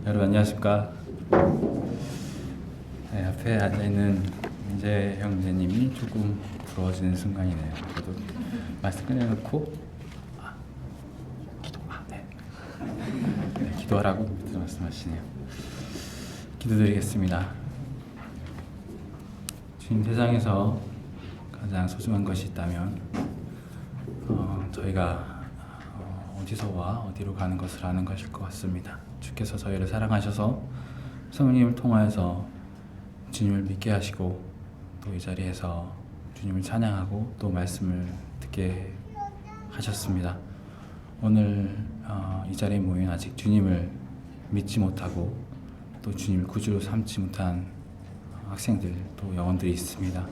여러분 안녕하십니까? 네, 앞에 앉아있는 민재 형제님이 조금 부러워지는 순간이네요. 저도 말씀 꺼내놓고 기도하라고 말씀하시네요. 기도드리겠습니다. 주님, 세상에서 가장 소중한 것이 있다면 저희가 어디서와 어디로 가는 것을 아는 것일 것 같습니다. 주께서 저희를 사랑하셔서 성령님을 통하여서 주님을 믿게 하시고 또 이 자리에서 주님을 찬양하고 또 말씀을 듣게 하셨습니다. 오늘 이 자리에 모인 아직 주님을 믿지 못하고 또 주님을 구주로 삼지 못한 학생들 또 영혼들이 있습니다.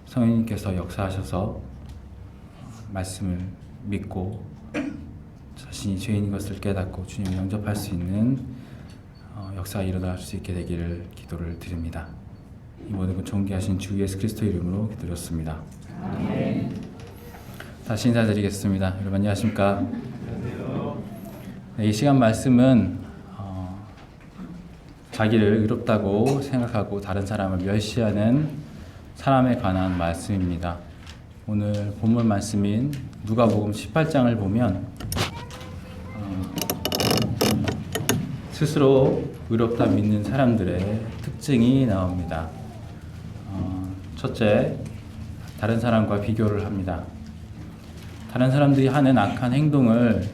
성령님께서 역사하셔서 말씀을 믿고 자신이 죄인인 것을 깨닫고 주님을 영접할 수 있는 역사가 일어날 수 있게 되기를 기도를 드립니다. 이 모든 것 존귀하신 주 예수 그리스도 이름으로 기도드렸습니다. 아멘. 다시 인사드리겠습니다. 여러분 안녕하십니까? 네, 이 시간 말씀은 자기를 의롭다고 생각하고 다른 사람을 멸시하는 사람에 관한 말씀입니다. 오늘 본문 말씀인 누가복음 18장을 보면 스스로 의롭다 믿는 사람들의 특징이 나옵니다. 첫째, 다른 사람과 비교를 합니다. 다른 사람들이 하는 악한 행동을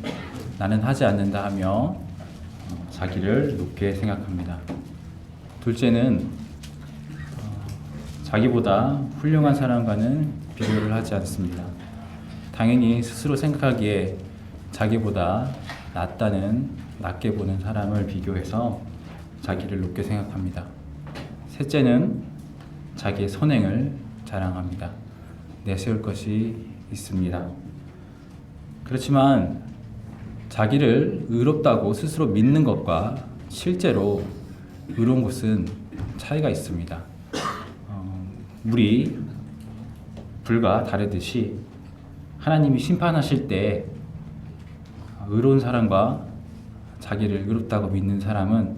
나는 하지 않는다 하며 자기를 높게 생각합니다. 둘째는 자기보다 훌륭한 사람과는 비교를 하지 않습니다. 당연히 스스로 생각하기에 자기보다 낮게 보는 사람을 비교해서 자기를 높게 생각합니다. 셋째는 자기의 선행을 자랑합니다. 내세울 것이 있습니다. 그렇지만 자기를 의롭다고 스스로 믿는 것과 실제로 의로운 것은 차이가 있습니다. 물이 불과 다르듯이 하나님이 심판하실 때 의로운 사람과 자기를 의롭다고 믿는 사람은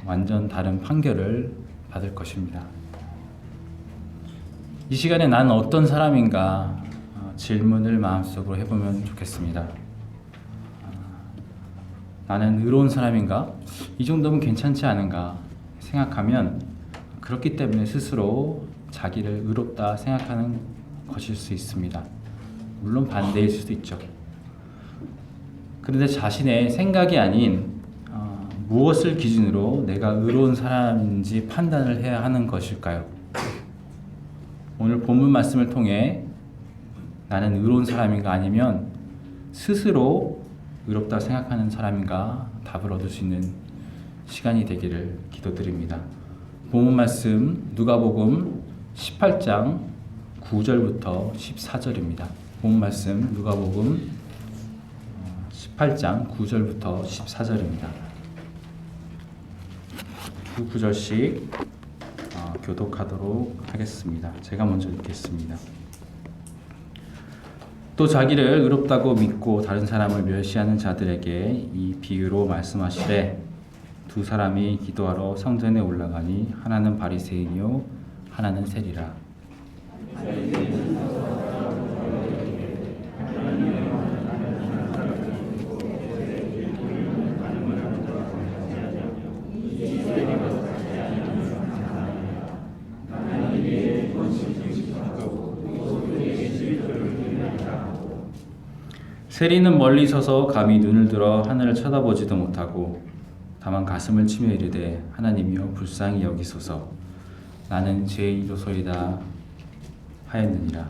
완전 다른 판결을 받을 것입니다. 이 시간에 나는 어떤 사람인가 질문을 마음속으로 해보면 좋겠습니다. 나는 의로운 사람인가? 이 정도면 괜찮지 않은가 생각하면 그렇기 때문에 스스로 자기를 의롭다 생각하는 것일 수 있습니다. 물론 반대일 수도 있죠. 그런데 자신의 생각이 아닌 무엇을 기준으로 내가 의로운 사람인지 판단을 해야 하는 것일까요? 오늘 본문 말씀을 통해 나는 의로운 사람인가 아니면 스스로 의롭다 생각하는 사람인가 답을 얻을 수 있는 시간이 되기를 기도드립니다. 본문 말씀 누가복음 18장 9절부터 14절입니다. 본문 말씀 누가복음 18장 9절부터 14절입니다. 두 구절씩 교독하도록 하겠습니다. 제가 먼저 읽겠습니다. 또 자기를 의롭다고 믿고 다른 사람을 멸시하는 자들에게 이 비유로 말씀하시되 두 사람이 기도하러 성전에 올라가니 하나는 바리새인이요 하나는 세리라. 세리는 멀리 서서 감히 눈을 들어 하늘을 쳐다보지도 못하고 다만 가슴을 치며 이르되 하나님이여 불쌍히 여기소서 나는 죄인이로소이다 하였느니라.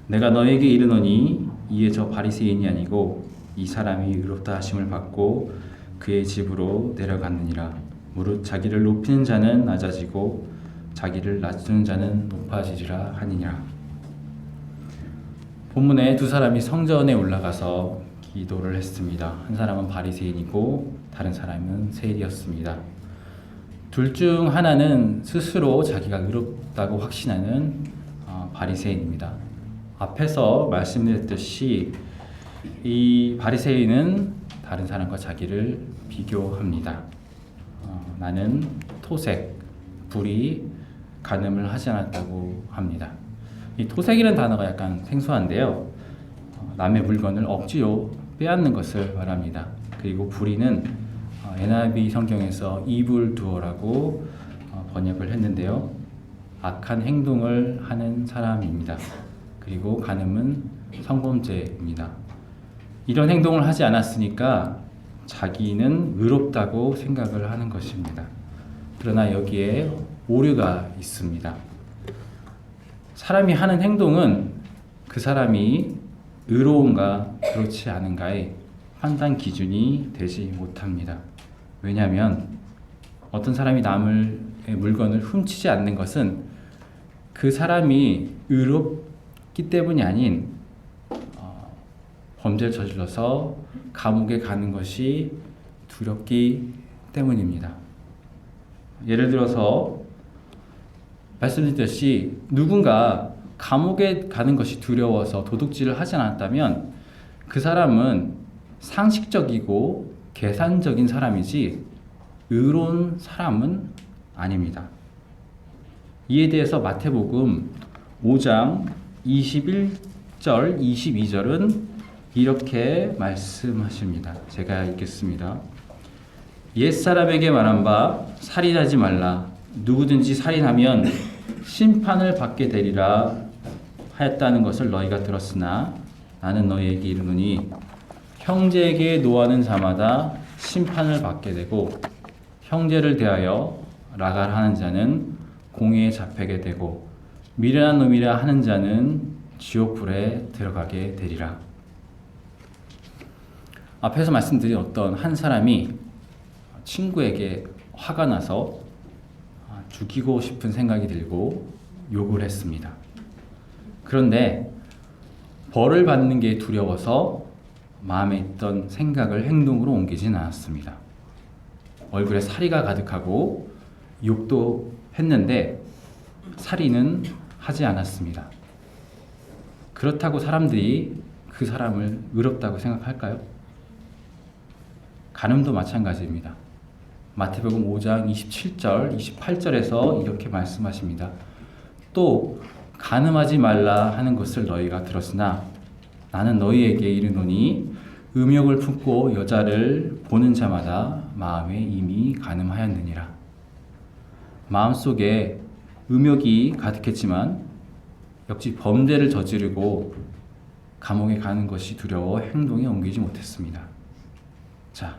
내가 너에게 이르노니 이에 저 바리새인이 아니고 이 사람이 의롭다 하심을 받고 그의 집으로 내려갔느니라. 무릇 자기를 높이는 자는 낮아지고 자기를 낮추는 자는 높아지리라 하니라. 본문에 두 사람이 성전에 올라가서 기도를 했습니다. 한 사람은 바리새인이고 다른 사람은 세리였습니다. 둘 중 하나는 스스로 자기가 의롭다고 확신하는 바리새인입니다. 앞에서 말씀드렸듯이 이 바리새인은 다른 사람과 자기를 비교합니다. 나는 토색, 불의, 간음을 하지 않았다고 합니다. 이 토색이라는 단어가 약간 생소한데요. 남의 물건을 억지로 빼앗는 것을 말합니다. 그리고 불의는 NIV 성경에서 evil doer라고 번역을 했는데요. 악한 행동을 하는 사람입니다. 그리고 간음은 성범죄입니다. 이런 행동을 하지 않았으니까 자기는 의롭다고 생각을 하는 것입니다. 그러나 여기에 오류가 있습니다. 사람이 하는 행동은 그 사람이 의로운가 그렇지 않은가의 판단 기준이 되지 못합니다. 왜냐하면 어떤 사람이 남의 물건을 훔치지 않는 것은 그 사람이 의롭기 때문이 아닌 범죄를 저질러서 감옥에 가는 것이 두렵기 때문입니다. 예를 들어서 말씀드렸듯이 누군가 감옥에 가는 것이 두려워서 도둑질을 하지 않았다면 그 사람은 상식적이고 계산적인 사람이지 의로운 사람은 아닙니다. 이에 대해서 마태복음 5장 21절, 22절은 이렇게 말씀하십니다. 제가 읽겠습니다. 옛사람에게 말한 바 살인하지 말라. 누구든지 살인하면 심판을 받게 되리라 하였다는 것을 너희가 들었으나 나는 너희에게 이르노니 형제에게 노하는 자마다 심판을 받게 되고 형제를 대하여 라갈하는 자는 공회에 잡히게 되고 미련한 놈이라 하는 자는 지옥불에 들어가게 되리라. 앞에서 말씀드린 어떤 한 사람이 친구에게 화가 나서 죽이고 싶은 생각이 들고 욕을 했습니다. 그런데 벌을 받는 게 두려워서 마음에 있던 생각을 행동으로 옮기진 않았습니다. 얼굴에 살이가 가득하고 욕도 했는데 살인은 하지 않았습니다. 그렇다고 사람들이 그 사람을 의롭다고 생각할까요? 간음도 마찬가지입니다. 마태복음 5장 27절, 28절에서 이렇게 말씀하십니다. 또 간음하지 말라 하는 것을 너희가 들었으나 나는 너희에게 이르노니 음욕을 품고 여자를 보는 자마다 마음에 이미 간음하였느니라. 마음속에 음욕이 가득했지만 역시 범죄를 저지르고 감옥에 가는 것이 두려워 행동에 옮기지 못했습니다. 자,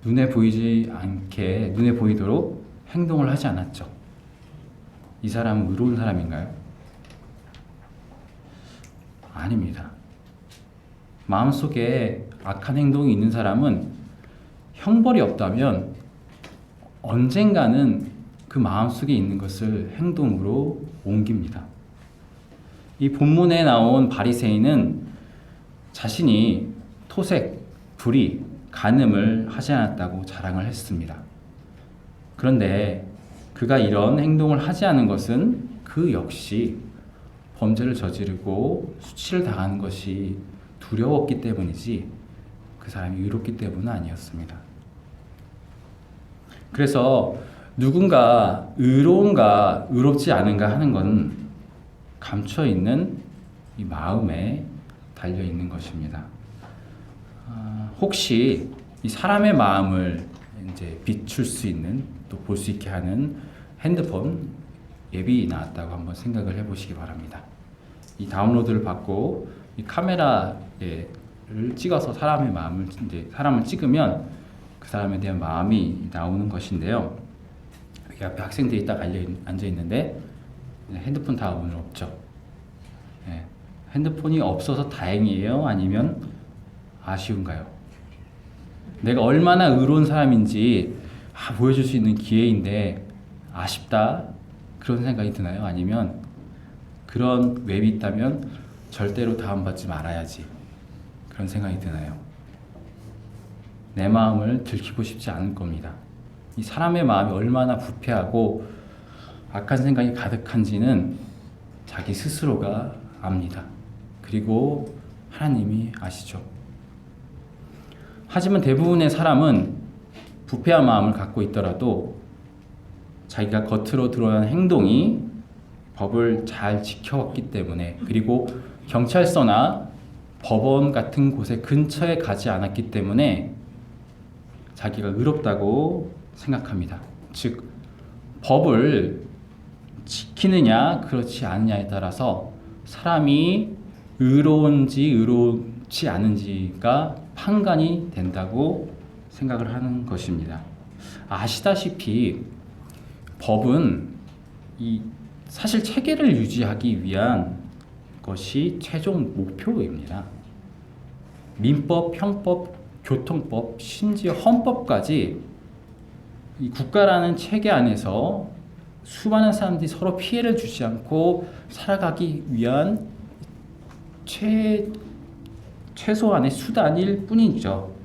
눈에 보이도록 행동을 하지 않았죠. 이 사람은 의로운 사람인가요? 아닙니다. 마음속에 악한 행동이 있는 사람은 형벌이 없다면 언젠가는 그 마음속에 있는 것을 행동으로 옮깁니다. 이 본문에 나온 바리새인은 자신이 토색, 불의, 간음을 하지 않았다고 자랑을 했습니다. 그런데 그가 이런 행동을 하지 않은 것은 그 역시 범죄를 저지르고 수치를 당하는 것이 두려웠기 때문이지 그 사람이 의롭기 때문은 아니었습니다. 그래서 누군가 의로운가 의롭지 않은가 하는 건 감춰있는 이 마음에 달려있는 것입니다. 혹시 이 사람의 마음을 이제 비출 수 있는 또 볼 수 있게 하는 핸드폰 앱이 나왔다고 한번 생각을 해보시기 바랍니다. 이 다운로드를 받고 이 카메라를 찍어서 사람의 마음을 이제 사람을 찍으면 그 사람에 대한 마음이 나오는 것인데요. 여기 앞에 학생들이 딱 앉아 있는데 핸드폰 다 오늘 없죠. 네. 핸드폰이 없어서 다행이에요? 아니면 아쉬운가요? 내가 얼마나 의로운 사람인지 보여줄 수 있는 기회인데 아쉽다 그런 생각이 드나요? 아니면 그런 웹이 있다면 절대로 다운받지 말아야지 그런 생각이 드나요? 내 마음을 들키고 싶지 않을 겁니다. 이 사람의 마음이 얼마나 부패하고 악한 생각이 가득한지는 자기 스스로가 압니다. 그리고 하나님이 아시죠. 하지만 대부분의 사람은 부패한 마음을 갖고 있더라도 자기가 겉으로 드러난 행동이 법을 잘 지켜왔기 때문에, 그리고 경찰서나 법원 같은 곳에 근처에 가지 않았기 때문에 자기가 의롭다고 생각합니다. 즉, 법을 지키느냐 그렇지 않느냐에 따라서 사람이 의로운지 의롭지 않은지가 판단이 된다고 생각을 하는 것입니다. 아시다시피 법은 사실 체계를 유지하기 위한 것이 최종 목표입니다. 민법, 형법, 교통법, 심지어 헌법까지 이 국가라는 체계 안에서 수많은 사람들이 서로 피해를 주지 않고 살아가기 위한 최소한의 수단일 뿐이죠.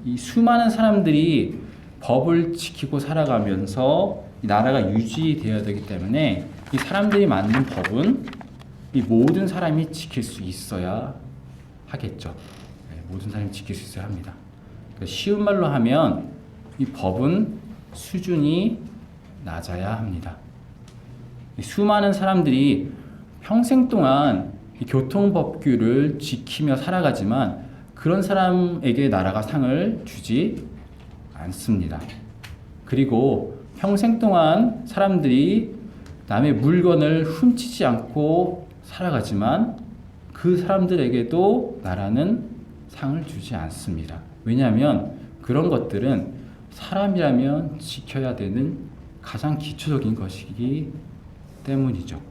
이 수많은 사람들이 법을 지키고 살아가면서 이 나라가 유지되어야 되기 때문에 이 사람들이 만든 법은 이 모든 사람이 지킬 수 있어야 하겠죠. 모든 사람이 지킬 수 있어야 합니다. 그러니까 쉬운 말로 하면 이 법은 수준이 낮아야 합니다. 수많은 사람들이 평생 동안 이 교통법규를 지키며 살아가지만 그런 사람에게 나라가 상을 주지 않습니다. 그리고 평생 동안 사람들이 남의 물건을 훔치지 않고 살아가지만 그 사람들에게도 나라는 상을 주지 않습니다. 왜냐하면 그런 것들은 사람이라면 지켜야 되는 가장 기초적인 것이기 때문이죠.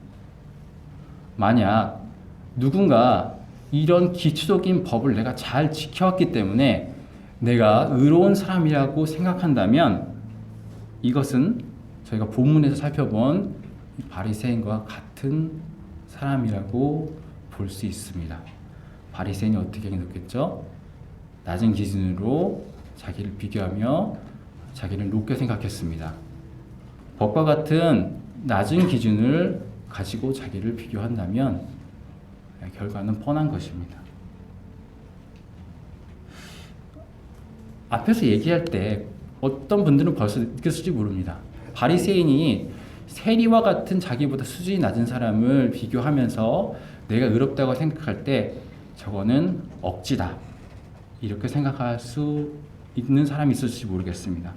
만약 누군가 이런 기초적인 법을 내가 잘 지켜왔기 때문에 내가 의로운 사람이라고 생각한다면 이것은 저희가 본문에서 살펴본 바리새인과 같은 사람이라고 볼 수 있습니다. 바리새인이 어떻게 느꼈죠? 낮은 기준으로 자기를 비교하며 자기를 높게 생각했습니다. 법과 같은 낮은 기준을 가지고 자기를 비교한다면 결과는 뻔한 것입니다. 앞에서 얘기할 때 어떤 분들은 벌써 느꼈을지 모릅니다. 바리새인이 세리와 같은 자기보다 수준이 낮은 사람을 비교하면서 내가 의롭다고 생각할 때 저거는 억지다, 이렇게 생각할 수 있는 사람이 있을지 모르겠습니다.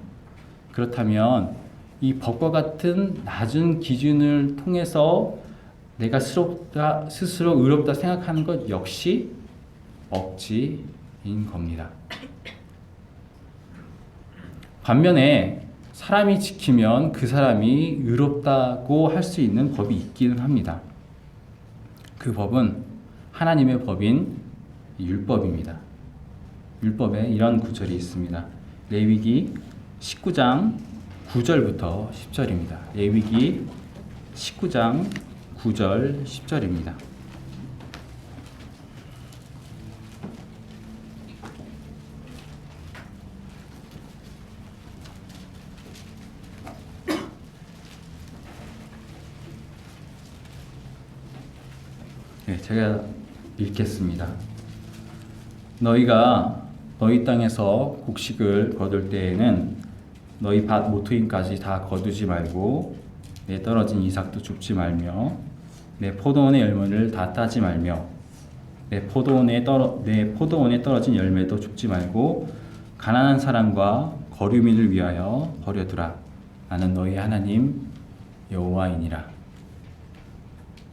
그렇다면 이 법과 같은 낮은 기준을 통해서 내가 스스로 의롭다 생각하는 것 역시 억지인 겁니다. 반면에 사람이 지키면 그 사람이 의롭다고 할 수 있는 법이 있기는 합니다. 그 법은 하나님의 법인 율법입니다. 율법에 이런 구절이 있습니다. 레위기 19장 9절부터 10절입니다. 레위기 19장 9절 10절입니다. 제가 읽겠습니다. 너희가 너희 땅에서 곡식을 거둘 때에는 너희 밭 모퉁이까지 다 거두지 말고 내 떨어진 이삭도 줍지 말며 내 포도원의 열매를 다 따지 말며 내 포도원에 떨어진 열매도 줍지 말고 가난한 사람과 거류민을 위하여 버려두라. 나는 너희 하나님 여호와이니라.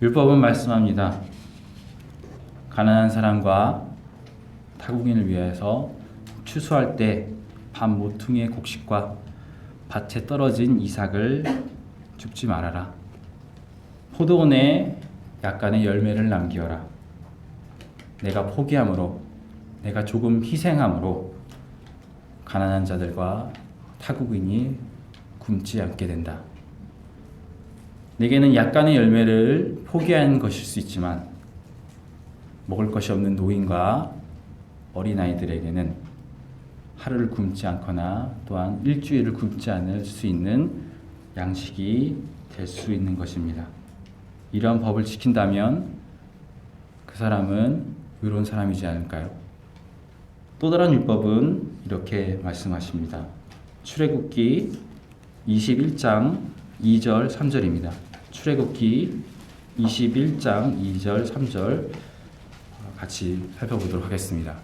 율법은 말씀합니다. 가난한 사람과 타국인을 위해서 추수할 때 밭 모퉁이의 곡식과 밭에 떨어진 이삭을 줍지 말아라. 포도원에 약간의 열매를 남기어라. 내가 포기함으로, 내가 조금 희생함으로 가난한 자들과 타국인이 굶지 않게 된다. 내게는 약간의 열매를 포기한 것일 수 있지만 먹을 것이 없는 노인과 어린아이들에게는 하루를 굶지 않거나 또한 일주일을 굶지 않을 수 있는 양식이 될 수 있는 것입니다. 이러한 법을 지킨다면 그 사람은 의로운 사람이지 않을까요? 또 다른 율법은 이렇게 말씀하십니다. 출애굽기 21장 2절 3절입니다. 출애굽기 21장 2절 3절 같이 살펴보도록 하겠습니다.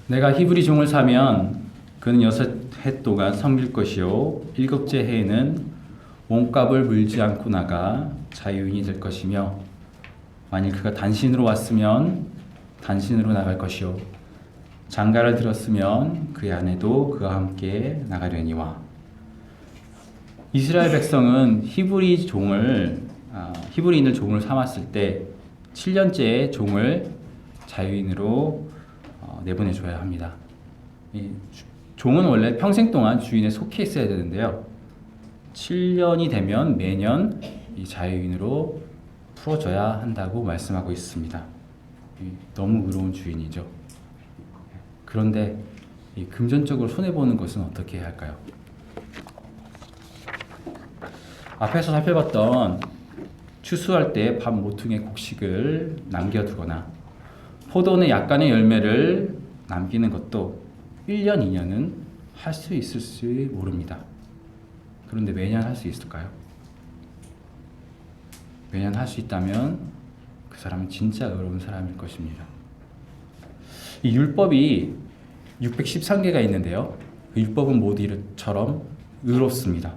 내가 히브리 종을 사면 그는 6해 동안 섬길 것이요 7째 해에는 몸값을 물지 않고 나가 자유인이 될 것이며 만일 그가 단신으로 왔으면 단신으로 나갈 것이요 장가를 들었으면 그의 아내도 그와 함께 나가려니와. 이스라엘 백성은 히브리인을 종을 삼았을 때 7년째 종을 자유인으로 내보내줘야 합니다. 이 종은 원래 평생 동안 주인에 속해 있어야 되는데요. 7년이 되면 매년 이 자유인으로 풀어줘야 한다고 말씀하고 있습니다. 너무 의로운 주인이죠. 그런데 이 금전적으로 손해보는 것은 어떻게 해야 할까요? 앞에서 살펴봤던 추수할 때 밥 모퉁이의 곡식을 남겨두거나 포도원의 약간의 열매를 남기는 것도 1년, 2년은 할 수 있을지 모릅니다. 그런데 매년 할 수 있을까요? 매년 할 수 있다면 그 사람은 진짜 의로운 사람일 것입니다. 이 율법이 613개가 있는데요. 그 율법은 모두 이처럼 의롭습니다.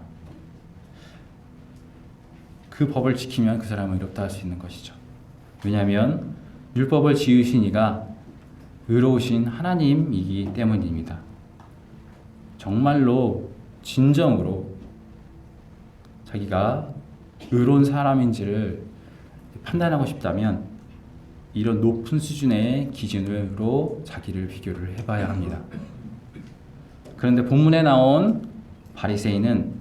그 법을 지키면 그 사람은 의롭다 할 수 있는 것이죠. 왜냐하면 율법을 지으신 이가 의로우신 하나님이기 때문입니다. 정말로 진정으로 자기가 의로운 사람인지를 판단하고 싶다면 이런 높은 수준의 기준으로 자기를 비교를 해봐야 합니다. 그런데 본문에 나온 바리새인은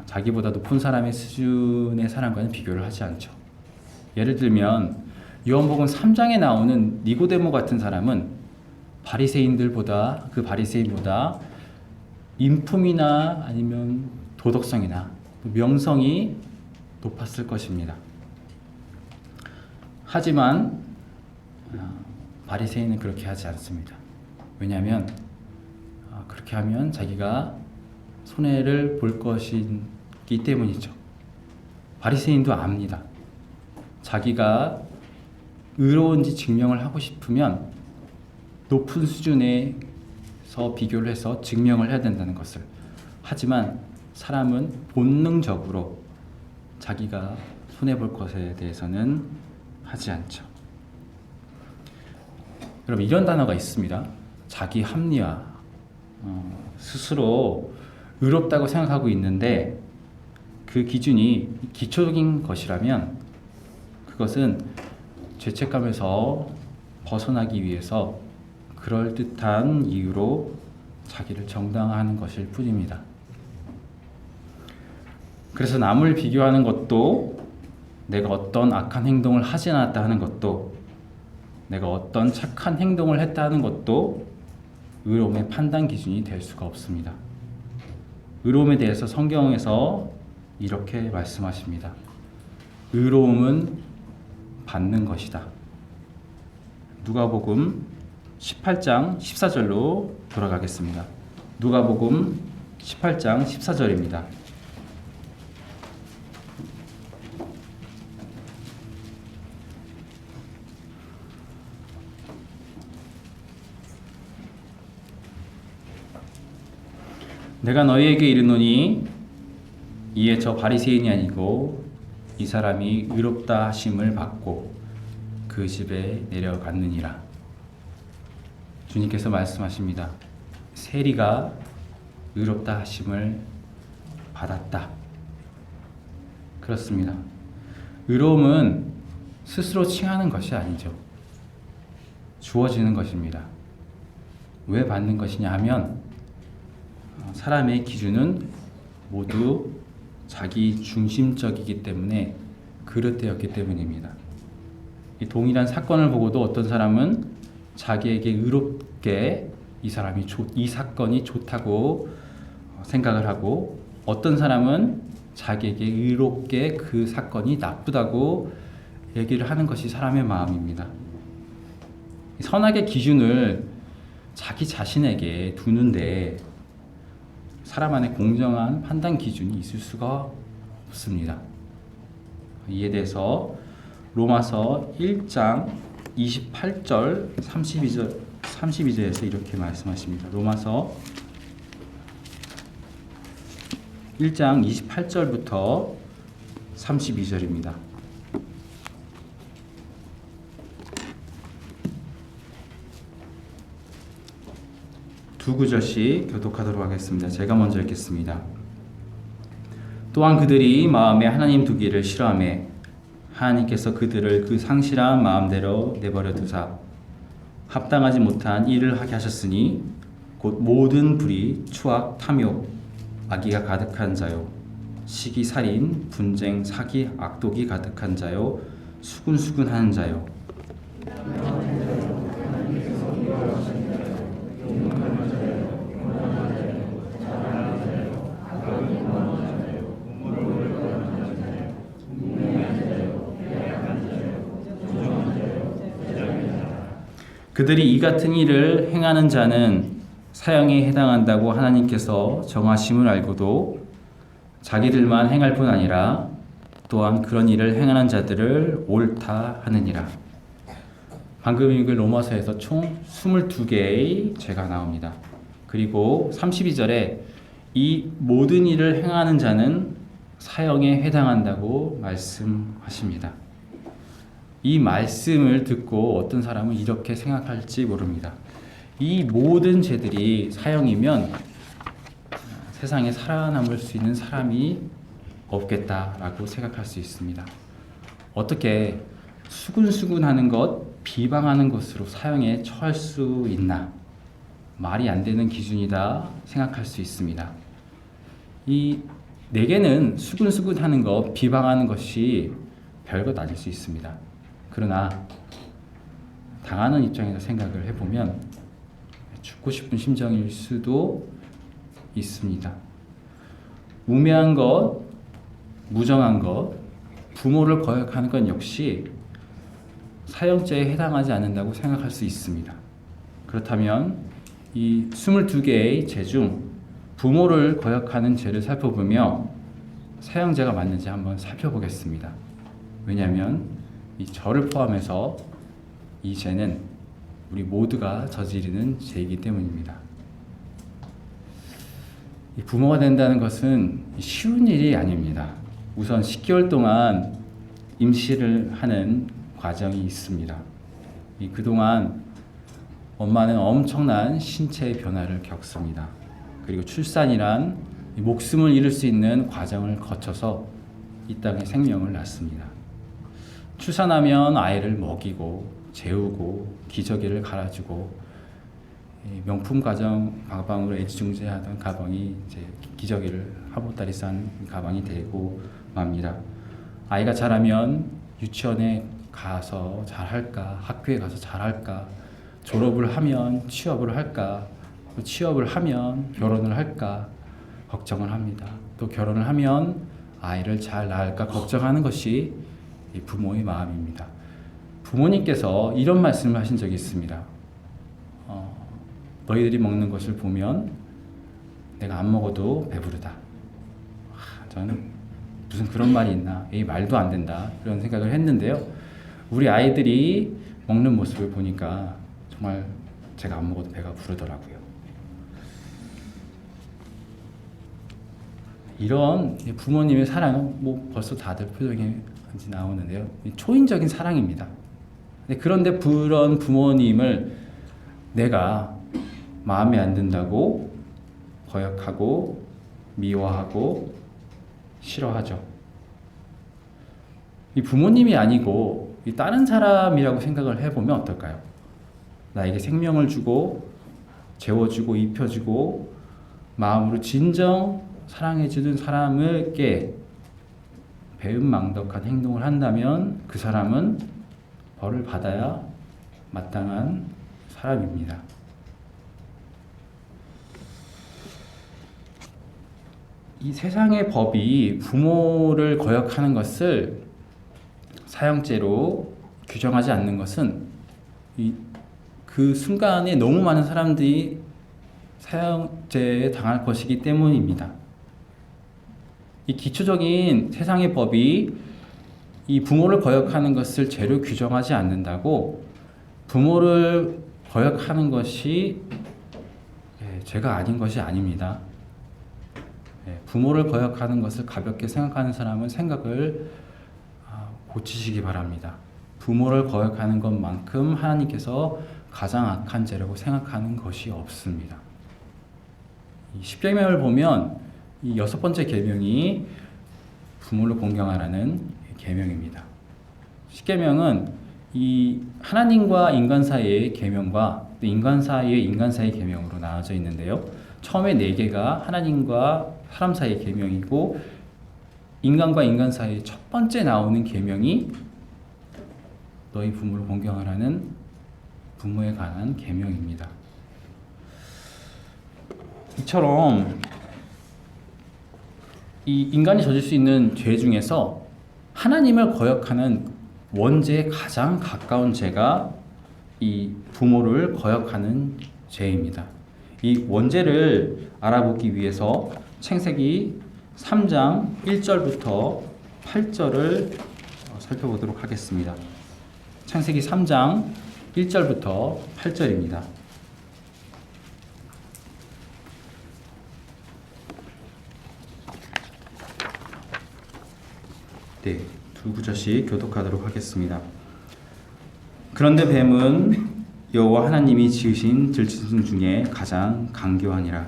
자기보다 높은 사람의 수준의 사람과는 비교를 하지 않죠. 예를 들면 요한복음 3장에 나오는 니고데모 같은 사람은 그 바리새인보다 인품이나 아니면 도덕성이나 명성이 높았을 것입니다. 하지만 바리새인은 그렇게 하지 않습니다. 왜냐하면 그렇게 하면 자기가 손해를 볼 것이기 때문이죠. 바리새인도 압니다. 자기가 의로운지 증명을 하고 싶으면 높은 수준에서 비교를 해서 증명을 해야 된다는 것을. 하지만 사람은 본능적으로 자기가 손해볼 것에 대해서는 하지 않죠. 여러분, 이런 단어가 있습니다. 자기 합리화. 스스로 의롭다고 생각하고 있는데 그 기준이 기초적인 것이라면 그것은 죄책감에서 벗어나기 위해서 그럴듯한 이유로 자기를 정당화하는 것일 뿐입니다. 그래서 남을 비교하는 것도, 내가 어떤 악한 행동을 하지 않았다 하는 것도, 내가 어떤 착한 행동을 했다 하는 것도 의로움의 판단 기준이 될 수가 없습니다. 의로움에 대해서 성경에서 이렇게 말씀하십니다. 의로움은 받는 것이다. 누가복음 18장 14절로 돌아가겠습니다. 누가복음 18장 14절입니다. 내가 너희에게 이르노니 이에 저 바리새인이 아니고 이 사람이 의롭다 하심을 받고 그 집에 내려갔느니라. 주님께서 말씀하십니다. 세리가 의롭다 하심을 받았다. 그렇습니다. 의로움은 스스로 칭하는 것이 아니죠. 주어지는 것입니다. 왜 받는 것이냐 하면 사람의 기준은 모두 자기 중심적이기 때문에 그릇되었기 때문입니다. 이 동일한 사건을 보고도 어떤 사람은 자기에게 의롭게 이 사건이 좋다고 생각을 하고, 어떤 사람은 자기에게 의롭게 그 사건이 나쁘다고 얘기를 하는 것이 사람의 마음입니다. 선악의 기준을 자기 자신에게 두는데 사람 안에 공정한 판단 기준이 있을 수가 없습니다. 이에 대해서 로마서 1장 28절 32절에서 이렇게 말씀하십니다. 로마서 1장 28절부터 32절입니다. 두 구절씩 교독하도록 하겠습니다. 제가 먼저 읽겠습니다. 또한 그들이 마음에 하나님 두기를 싫어하며 하나님께서 그들을 그 상실한 마음대로 내버려 두사 합당하지 못한 일을 하게 하셨으니 곧 모든 불의, 추악, 탐욕, 악의가 가득한 자요 시기, 살인, 분쟁, 사기, 악독이 가득한 자요 수군수군하는 자요 그들이 이 같은 일을 행하는 자는 사형에 해당한다고 하나님께서 정하심을 알고도 자기들만 행할 뿐 아니라 또한 그런 일을 행하는 자들을 옳다 하느니라. 방금 읽은 로마서에서 총 22개의 죄가 나옵니다. 그리고 32절에 이 모든 일을 행하는 자는 사형에 해당한다고 말씀하십니다. 이 말씀을 듣고 어떤 사람은 이렇게 생각할지 모릅니다. 이 모든 죄들이 사형이면 세상에 살아남을 수 있는 사람이 없겠다라고 생각할 수 있습니다. 어떻게 수군수군하는 것, 비방하는 것으로 사형에 처할 수 있나? 말이 안 되는 기준이다 생각할 수 있습니다. 내게는 수군수군하는 것, 비방하는 것이 별것 아닐 수 있습니다. 그러나 당하는 입장에서 생각을 해보면 죽고 싶은 심정일 수도 있습니다. 우매한 것, 무정한 것, 부모를 거역하는 것 역시 사형죄에 해당하지 않는다고 생각할 수 있습니다. 그렇다면 이 22개의 죄 중 부모를 거역하는 죄를 살펴보며 사형죄가 맞는지 한번 살펴보겠습니다. 왜냐하면 이 저를 포함해서 이 죄는 우리 모두가 저지르는 죄이기 때문입니다. 이 부모가 된다는 것은 쉬운 일이 아닙니다. 우선 10개월 동안 임시를 하는 과정이 있습니다. 그동안 엄마는 엄청난 신체의 변화를 겪습니다. 그리고 출산이란 목숨을 잃을 수 있는 과정을 거쳐서 이 땅에 생명을 낳습니다. 출산하면 아이를 먹이고 재우고 기저귀를 갈아주고 명품 가방으로 애지중지하던 가방이 이제 기저귀를 한 보따리 싼 가방이 되고 맙니다. 아이가 자라면 유치원에 가서 잘할까, 학교에 가서 잘할까, 졸업을 하면 취업을 할까, 또 취업을 하면 결혼을 할까 걱정을 합니다. 또 결혼을 하면 아이를 잘 낳을까 걱정하는 것이 이 부모의 마음입니다. 부모님께서 이런 말씀을 하신 적이 있습니다. 너희들이 먹는 것을 보면 내가 안 먹어도 배부르다. 저는 무슨 그런 말이 있나? 이 말도 안 된다. 그런 생각을 했는데요. 우리 아이들이 먹는 모습을 보니까 정말 제가 안 먹어도 배가 부르더라고요. 이런 부모님의 사랑은 뭐 벌써 다들 표정이 나오는데요. 초인적인 사랑입니다. 그런데 그런 부모님을 내가 마음에 안 든다고 거역하고 미워하고 싫어하죠. 이 부모님이 아니고 이 다른 사람이라고 생각을 해보면 어떨까요? 나에게 생명을 주고 재워주고 입혀주고 마음으로 진정 사랑해주는 사람에게 배은망덕한 행동을 한다면 그 사람은 벌을 받아야 마땅한 사람입니다. 이 세상의 법이 부모를 거역하는 것을 사형죄로 규정하지 않는 것은 그 순간에 너무 많은 사람들이 사형죄에 당할 것이기 때문입니다. 이 기초적인 세상의 법이 이 부모를 거역하는 것을 죄로 규정하지 않는다고 부모를 거역하는 것이 죄가 아닌 것이 아닙니다. 부모를 거역하는 것을 가볍게 생각하는 사람은 생각을 고치시기 바랍니다. 부모를 거역하는 것만큼 하나님께서 가장 악한 죄라고 생각하는 것이 없습니다. 이 십계명을 보면 이 6번째 계명이 부모를 공경하라는 계명입니다. 십계명은 이 하나님과 인간 사이의 계명과 인간 사이의 인간 사이의 계명으로 나눠져 있는데요. 처음에 4개가 하나님과 사람 사이의 계명이고 인간과 인간 사이의 첫 번째 나오는 계명이 너희 부모를 공경하라는 부모에 관한 계명입니다. 이처럼 이 인간이 저질 수 있는 죄 중에서 하나님을 거역하는 원죄에 가장 가까운 죄가 이 부모를 거역하는 죄입니다. 이 원죄를 알아보기 위해서 창세기 3장 1절부터 8절을 살펴보도록 하겠습니다. 창세기 3장 1절부터 8절입니다. 네, 두 구절씩 교독하도록 하겠습니다. 그런데 뱀은 여호와 하나님이 지으신 들짐승 중에 가장 간교하니라.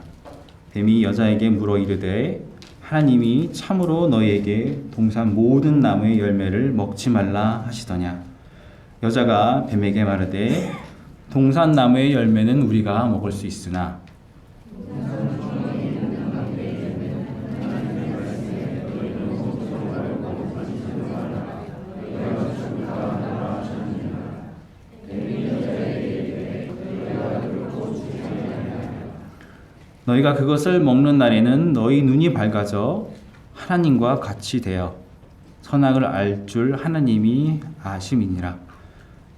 뱀이 여자에게 물어 이르되 하나님이 참으로 너희에게 동산 모든 나무의 열매를 먹지 말라 하시더냐. 여자가 뱀에게 말하되 동산 나무의 열매는 우리가 먹을 수 있으나 너희가 그것을 먹는 날에는 너희 눈이 밝아져 하나님과 같이 되어 선악을 알 줄 하나님이 아심이니라.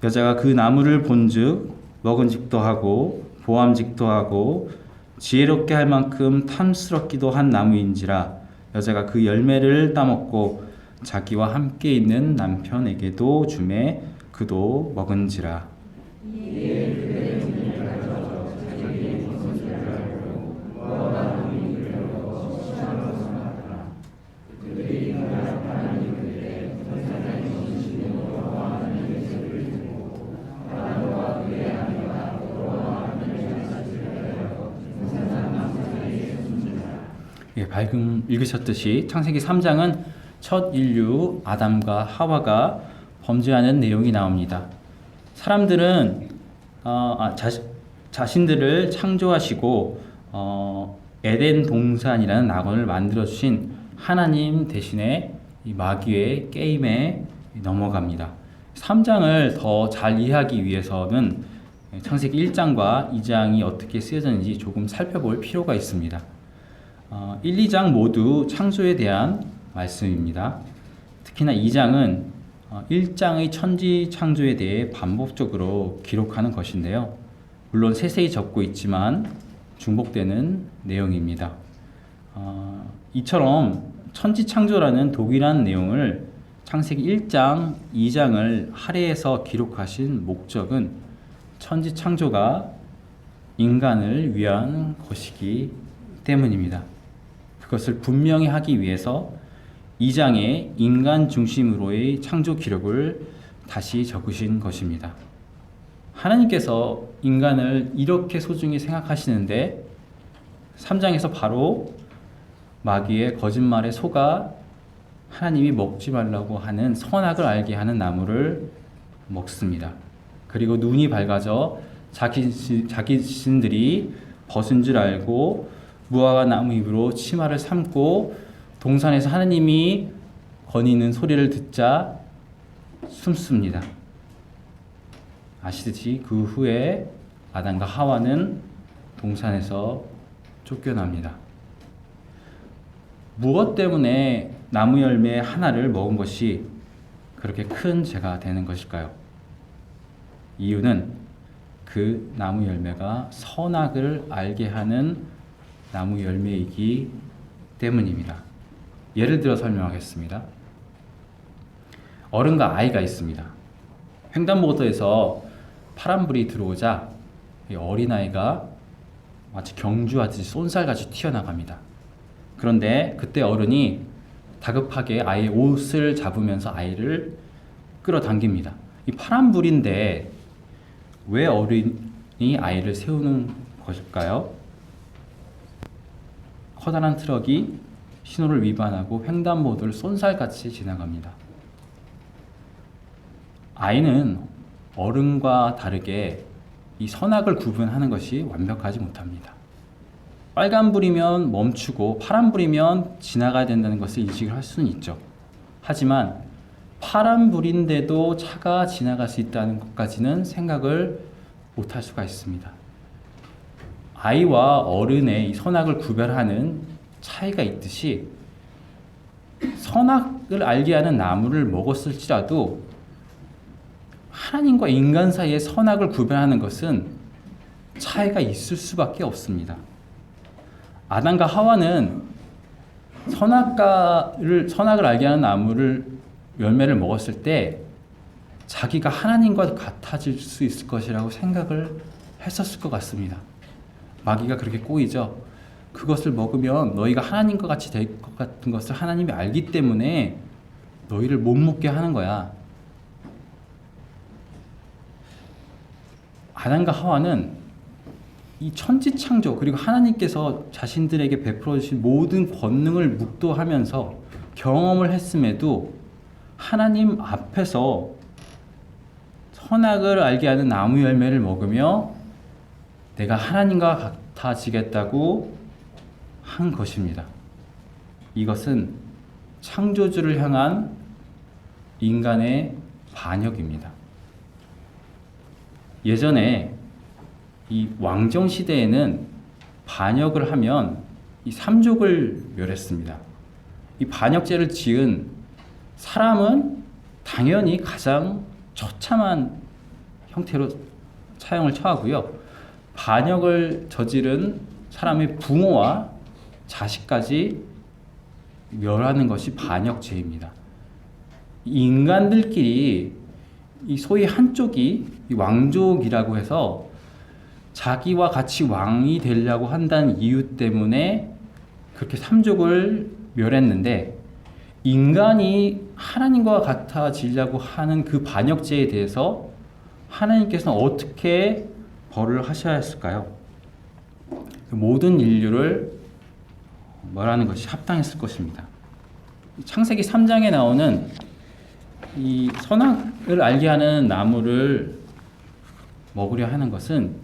여자가 그 나무를 본즉 먹은직도 하고 보암직도 하고 지혜롭게 할 만큼 탐스럽기도 한 나무인지라. 여자가 그 열매를 따먹고 자기와 함께 있는 남편에게도 주매 그도 먹은지라. 방금 읽으셨듯이 창세기 3장은 첫 인류 아담과 하와가 범죄하는 내용이 나옵니다. 사람들은 자신들을 창조하시고 에덴 동산이라는 낙원을 만들어 주신 하나님 대신에 이 마귀의 게임에 넘어갑니다. 3장을 더 잘 이해하기 위해서는 창세기 1장과 2장이 어떻게 쓰여졌는지 조금 살펴볼 필요가 있습니다. 1, 2장 모두 창조에 대한 말씀입니다. 특히나 2장은 1장의 천지 창조에 대해 반복적으로 기록하는 것인데요. 물론 세세히 적고 있지만 중복되는 내용입니다. 이처럼 천지 창조라는 동일한 내용을 창세기 1장, 2장을 할애해서 기록하신 목적은 천지 창조가 인간을 위한 것이기 때문입니다. 그것을 분명히 하기 위해서 2장의 인간 중심으로의 창조 기록을 다시 적으신 것입니다. 하나님께서 인간을 이렇게 소중히 생각하시는데 3장에서 바로 마귀의 거짓말에 속아 하나님이 먹지 말라고 하는 선악을 알게 하는 나무를 먹습니다. 그리고 눈이 밝아져 자기 자신들이 벗은 줄 알고 무화과 나무 잎으로 치마를 삼고 동산에서 하나님이 거니는 소리를 듣자 숨습니다. 아시듯이 그 후에 아담과 하와는 동산에서 쫓겨납니다. 무엇 때문에 나무 열매 하나를 먹은 것이 그렇게 큰 죄가 되는 것일까요? 이유는 그 나무 열매가 선악을 알게 하는 나무 열매이기 때문입니다. 예를 들어 설명하겠습니다. 어른과 아이가 있습니다. 횡단보도에서 파란불이 들어오자 이 어린아이가 마치 경주하듯이 쏜살같이 튀어나갑니다. 그런데 그때 어른이 다급하게 아이의 옷을 잡으면서 아이를 끌어당깁니다. 이 파란불인데 왜 어른이 아이를 세우는 것일까요? 커다란 트럭이 신호를 위반하고 횡단보도를 쏜살같이 지나갑니다. 아이는 어른과 다르게 이 선악을 구분하는 것이 완벽하지 못합니다. 빨간불이면 멈추고 파란불이면 지나가야 된다는 것을 인식을 할 수는 있죠. 하지만 파란불인데도 차가 지나갈 수 있다는 것까지는 생각을 못할 수가 있습니다. 아이와 어른의 이 선악을 구별하는 차이가 있듯이 선악을 알게 하는 나무를 먹었을지라도 하나님과 인간 사이의 선악을 구별하는 것은 차이가 있을 수밖에 없습니다. 아담과 하와는 선악을 알게 하는 열매를 먹었을 때 자기가 하나님과 같아질 수 있을 것이라고 생각을 했었을 것 같습니다. 마귀가 그렇게 꼬이죠. 그것을 먹으면 너희가 하나님과 같이 될 것 같은 것을 하나님이 알기 때문에 너희를 못 먹게 하는 거야. 아담과 하와는 이 천지창조 그리고 하나님께서 자신들에게 베풀어 주신 모든 권능을 묵도하면서 경험을 했음에도 하나님 앞에서 선악을 알게 하는 나무 열매를 먹으며 내가 하나님과 같아지겠다고 한 것입니다. 이것은 창조주를 향한 인간의 반역입니다. 예전에 이 왕정 시대에는 반역을 하면 이 삼족을 멸했습니다. 이 반역죄를 지은 사람은 당연히 가장 처참한 형태로 사형을 처하고요. 반역을 저지른 사람의 부모와 자식까지 멸하는 것이 반역죄입니다. 인간들끼리 이 소위 한쪽이 이 왕족이라고 해서 자기와 같이 왕이 되려고 한다는 이유 때문에 그렇게 삼족을 멸했는데 인간이 하나님과 같아지려고 하는 그 반역죄에 대해서 하나님께서는 어떻게 벌을 하셔야 했을까요? 모든 인류를 멸하는 것이 합당했을 것입니다. 창세기 3장에 나오는 이 선악을 알게 하는 나무를 먹으려 하는 것은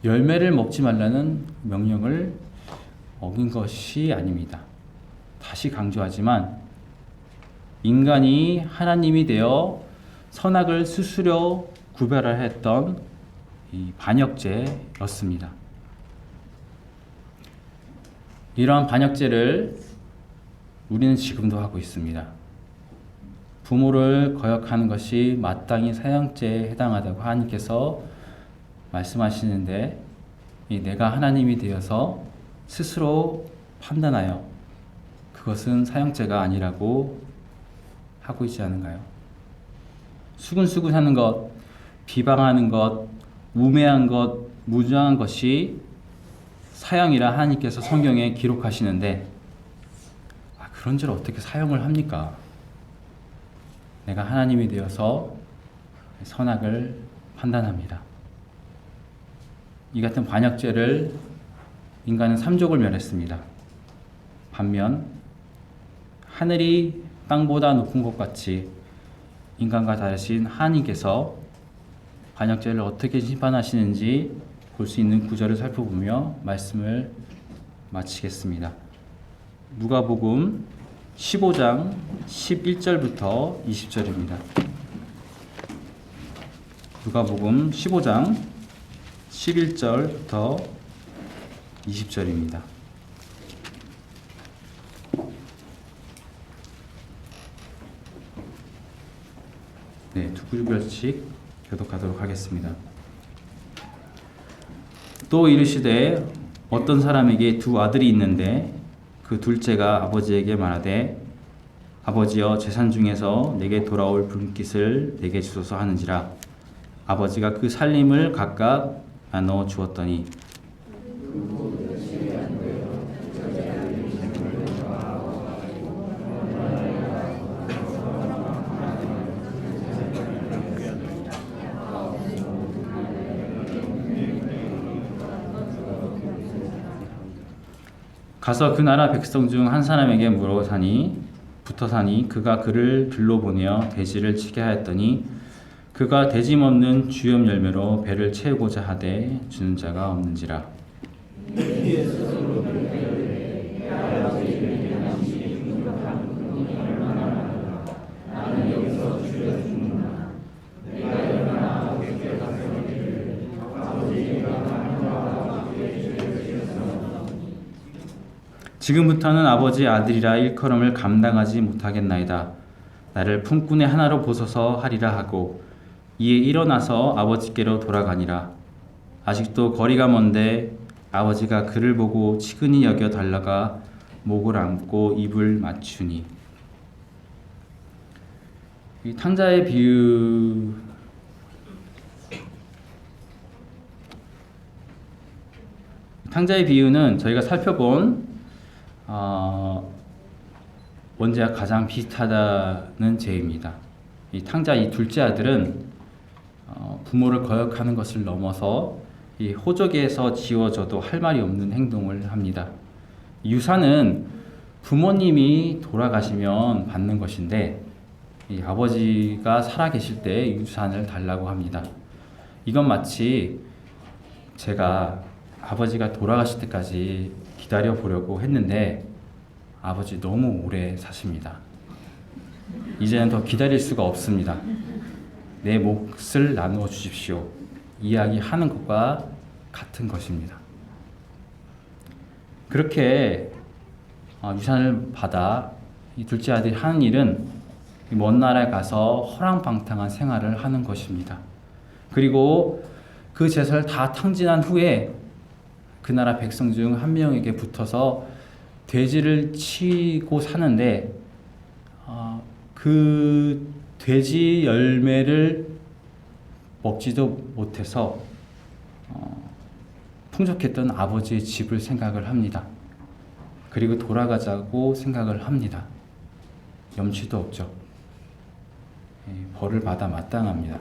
열매를 먹지 말라는 명령을 어긴 것이 아닙니다. 다시 강조하지만 인간이 하나님이 되어 선악을 스스로 구별하려 했던 이 반역죄였습니다. 이러한 반역죄를 우리는 지금도 하고 있습니다. 부모를 거역하는 것이 마땅히 사형죄에 해당하다고 하나님께서 말씀하시는데 내가 하나님이 되어서 스스로 판단하여 그것은 사형죄가 아니라고 하고 있지 않은가요? 수근수근하는 것, 비방하는 것, 우매한 것, 무정한 것이 사형이라 하나님께서 성경에 기록하시는데 그런 죄를 어떻게 사형을 합니까? 내가 하나님이 되어서 선악을 판단합니다. 이 같은 반역죄를 인간은 삼족을 멸했습니다. 반면 하늘이 땅보다 높은 것 같이 인간과 다르신 하나님께서 반역죄를 어떻게 심판하시는지 볼 수 있는 구절을 살펴보며 말씀을 마치겠습니다. 누가복음 15장 11절부터 20절입니다. 누가복음 15장 11절부터 20절입니다. 네, 두 구절씩 교독하도록 하겠습니다. 또 이르시되 어떤 사람에게 두 아들이 있는데 그 둘째가 아버지에게 말하되 아버지여 재산 중에서 내게 돌아올 분깃을 내게 주소서 하는지라. 아버지가 그 살림을 각각 나눠 주었더니 가서 그 나라 백성 중 한 사람에게 붙어사니 그가 그를 들로 보내어 돼지를 치게 하였더니 그가 돼지 먹는 주염 열매로 배를 채우고자 하되 주는 자가 없는지라. 지금부터는 아버지의 아들이라 일컬음을 감당하지 못하겠나이다. 나를 품꾼의 하나로 보소서 하리라 하고 이에 일어나서 아버지께로 돌아가니라. 아직도 거리가 먼데 아버지가 그를 보고 치근히 여겨 달려가 목을 안고 입을 맞추니. 이 탕자의 비유는 저희가 살펴본 원제와 가장 비슷하다는 제입니다. 이 탕자 이 둘째 아들은 부모를 거역하는 것을 넘어서 이 호적에서 지워져도 할 말이 없는 행동을 합니다. 유산은 부모님이 돌아가시면 받는 것인데 이 아버지가 살아계실 때 유산을 달라고 합니다. 이건 마치 제가 아버지가 돌아가실 때까지 기다려 보려고 했는데 아버지 너무 오래 사십니다. 이제는 더 기다릴 수가 없습니다. 내 몫을 나누어 주십시오. 이야기하는 것과 같은 것입니다. 그렇게 유산을 받아 이 둘째 아들이 하는 일은 먼 나라에 가서 허랑방탕한 생활을 하는 것입니다. 그리고 그 재산을 다 탕진한 후에 그 나라 백성 중 한 명에게 붙어서 돼지를 치고 사는데 그 돼지 열매를 먹지도 못해서 풍족했던 아버지의 집을 생각을 합니다. 그리고 돌아가자고 생각을 합니다. 염치도 없죠. 벌을 받아 마땅합니다.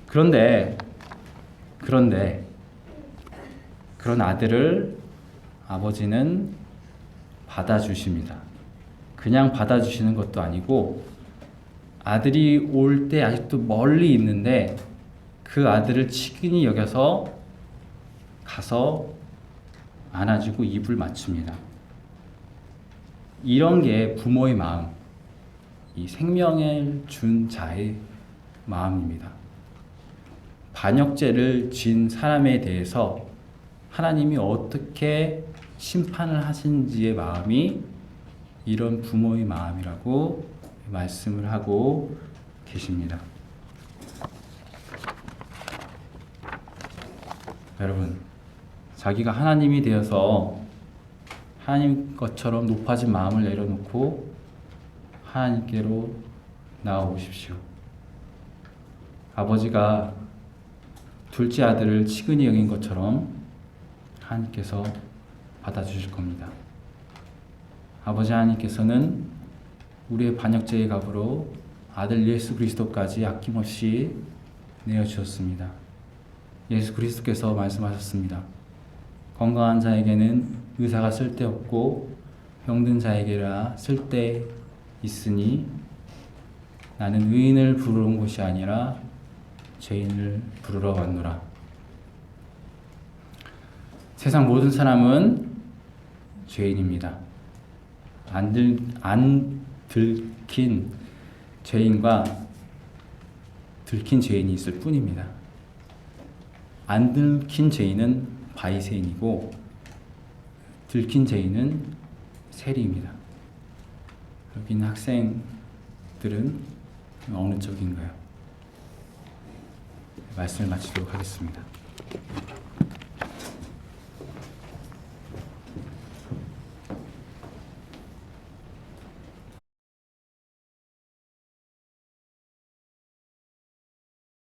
그런데 그런 아들을 아버지는 받아주십니다. 그냥 받아주시는 것도 아니고 아들이 올 때 아직도 멀리 있는데 그 아들을 치근히 여겨서 가서 안아주고 입을 맞춥니다. 이런 게 부모의 마음, 이 생명을 준 자의 마음입니다. 반역죄를 지은 사람에 대해서 하나님이 어떻게 심판을 하신지의 마음이 이런 부모의 마음이라고 말씀을 하고 계십니다. 여러분, 자기가 하나님이 되어서 하나님 것처럼 높아진 마음을 내려놓고 하나님께로 나아오십시오. 아버지가 둘째 아들을 치근히 여긴 것처럼 하나님께서 받아주실 겁니다. 아버지 하나님께서는 우리의 반역죄의 값으로 아들 예수 그리스도까지 아낌없이 내어주셨습니다. 예수 그리스도께서 말씀하셨습니다. 건강한 자에게는 의사가 쓸데없고 병든 자에게라 쓸데 있으니 나는 의인을 부르러 온 것이 아니라 죄인을 부르러 왔노라. 세상 모든 사람은 죄인입니다. 안 들킨 죄인과 들킨 죄인이 있을 뿐입니다. 안 들킨 죄인은 바리새인이고 들킨 죄인은 세리입니다. 여기 있는 학생들은 어느 쪽인가요? 말씀을 마치도록 하겠습니다.